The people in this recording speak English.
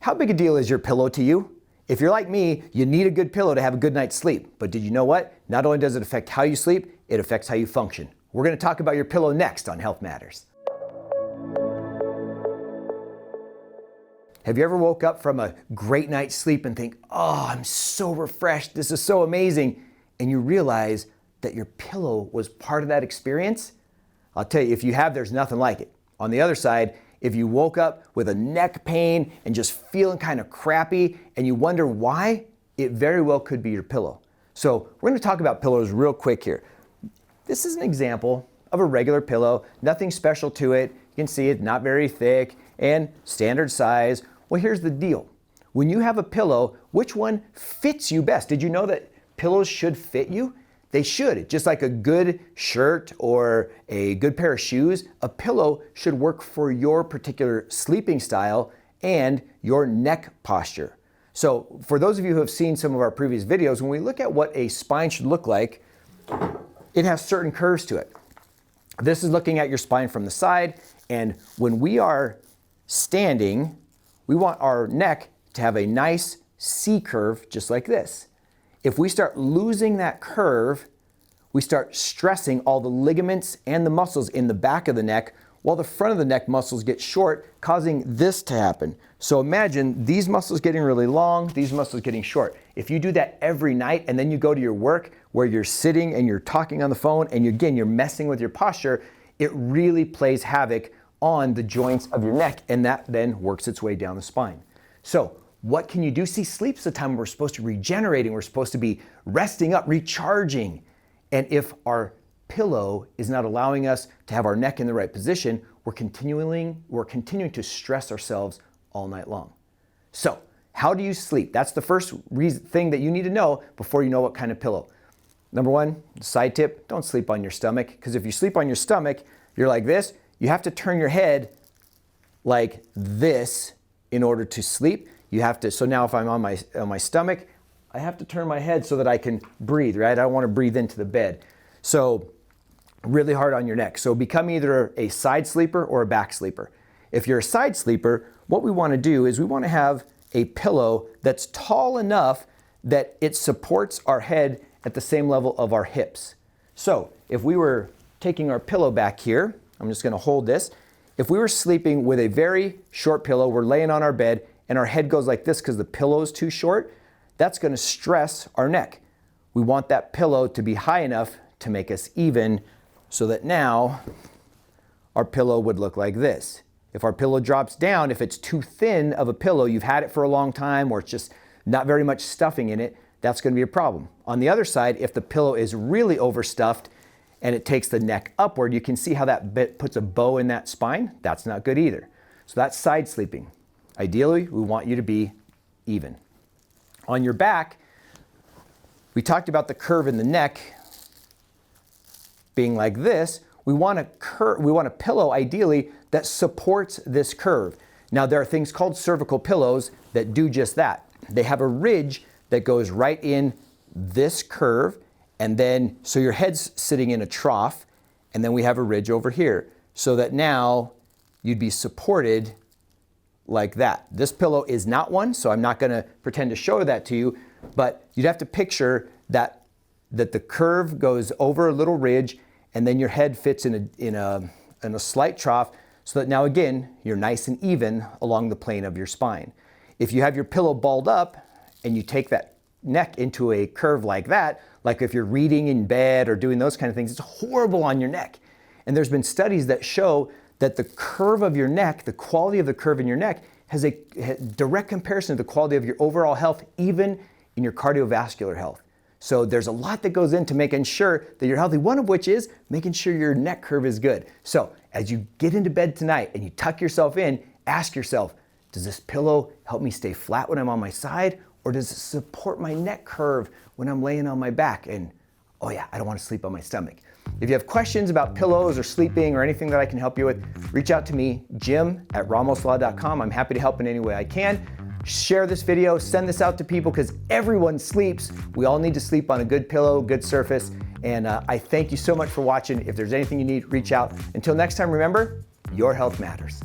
How big a deal is your pillow to you? If you're like me, you need a good pillow to have a good night's sleep. But did you know what? Not only does it affect how you sleep, it affects how you function. We're going to talk about your pillow next on Health Matters. Have you ever woke up from a great night's sleep and think, oh, I'm so refreshed, this is so amazing, and you realize that your pillow was part of that experience? I'll tell you, if you have, there's nothing like it. On the other side, if you woke up with a neck pain and just feeling kind of crappy and you wonder why, it very well could be your pillow. So we're going to talk about pillows real quick here. This is an example of a regular pillow, nothing special to it. You can see it's not very thick and standard size. Well, here's the deal. When you have a pillow, which one fits you best? Did you know that pillows should fit you? They should. Just like a good shirt or a good pair of shoes, a pillow should work for your particular sleeping style and your neck posture. So for those of you who have seen some of our previous videos, when we look at what a spine should look like, it has certain curves to it. This is looking at your spine from the side, and when we are standing, we want our neck to have a nice C curve just like this. If we start losing that curve, we start stressing all the ligaments and the muscles in the back of the neck while the front of the neck muscles get short, causing this to happen. So imagine these muscles getting really long, these muscles getting short. If you do that every night and then you go to your work where you're sitting and you're talking on the phone and you're messing with your posture, it really plays havoc on the joints of your neck, and that then works its way down the spine. So what can you do? See, sleep's the time we're supposed to be regenerating, we're supposed to be resting up, recharging. And if our pillow is not allowing us to have our neck in the right position, we're continuing to stress ourselves all night long. So how do you sleep? That's the first thing that you need to know before you know what kind of pillow. Number one, side tip, don't sleep on your stomach, because if you sleep on your stomach, you're like this, you have to turn your head like this in order to sleep. You have to, so now if I'm on my stomach, I have to turn my head so that I can breathe, right? I don't want to breathe into the bed. So really hard on your neck. So become either a side sleeper or a back sleeper. If you're a side sleeper, what we want to do is we want to have a pillow that's tall enough that it supports our head at the same level of our hips. So if we were taking our pillow back here, I'm just going to hold this. If we were sleeping with a very short pillow, we're laying on our bed and our head goes like this because the pillow is too short, that's going to stress our neck. We want that pillow to be high enough to make us even so that now our pillow would look like this. If our pillow drops down, if it's too thin of a pillow, you've had it for a long time or it's just not very much stuffing in it, that's going to be a problem. On the other side, if the pillow is really overstuffed and it takes the neck upward, you can see how that bit puts a bow in that spine. That's not good either. So that's side sleeping. Ideally, we want you to be even. On your back, we talked about the curve in the neck being like this. We want a pillow ideally that supports this curve. Now there are things called cervical pillows that do just that. They have a ridge that goes right in this curve, and then so your head's sitting in a trough, and then we have a ridge over here so that now you'd be supported like that. This pillow is not one, so I'm not going to pretend to show that to you, but you'd have to picture that the curve goes over a little ridge and then your head fits in a slight trough so that now again you're nice and even along the plane of your spine. If you have your pillow balled up and you take that neck into a curve like that, like if you're reading in bed or doing those kind of things, it's horrible on your neck. And there's been studies that show that the curve of your neck, the quality of the curve in your neck, has a direct comparison to the quality of your overall health, even in your cardiovascular health. So there's a lot that goes into making sure that you're healthy, one of which is making sure your neck curve is good. So as you get into bed tonight and you tuck yourself in, ask yourself, does this pillow help me stay flat when I'm on my side, or does it support my neck curve when I'm laying on my back? And oh yeah, I don't want to sleep on my stomach. If you have questions about pillows or sleeping or anything that I can help you with, reach out to me, jim@ramoslaw.com. I'm happy to help in any way I can. Share this video, send this out to people because everyone sleeps. We all need to sleep on a good pillow, good surface. And I thank you so much for watching. If there's anything you need, reach out. Until next time, remember, your health matters.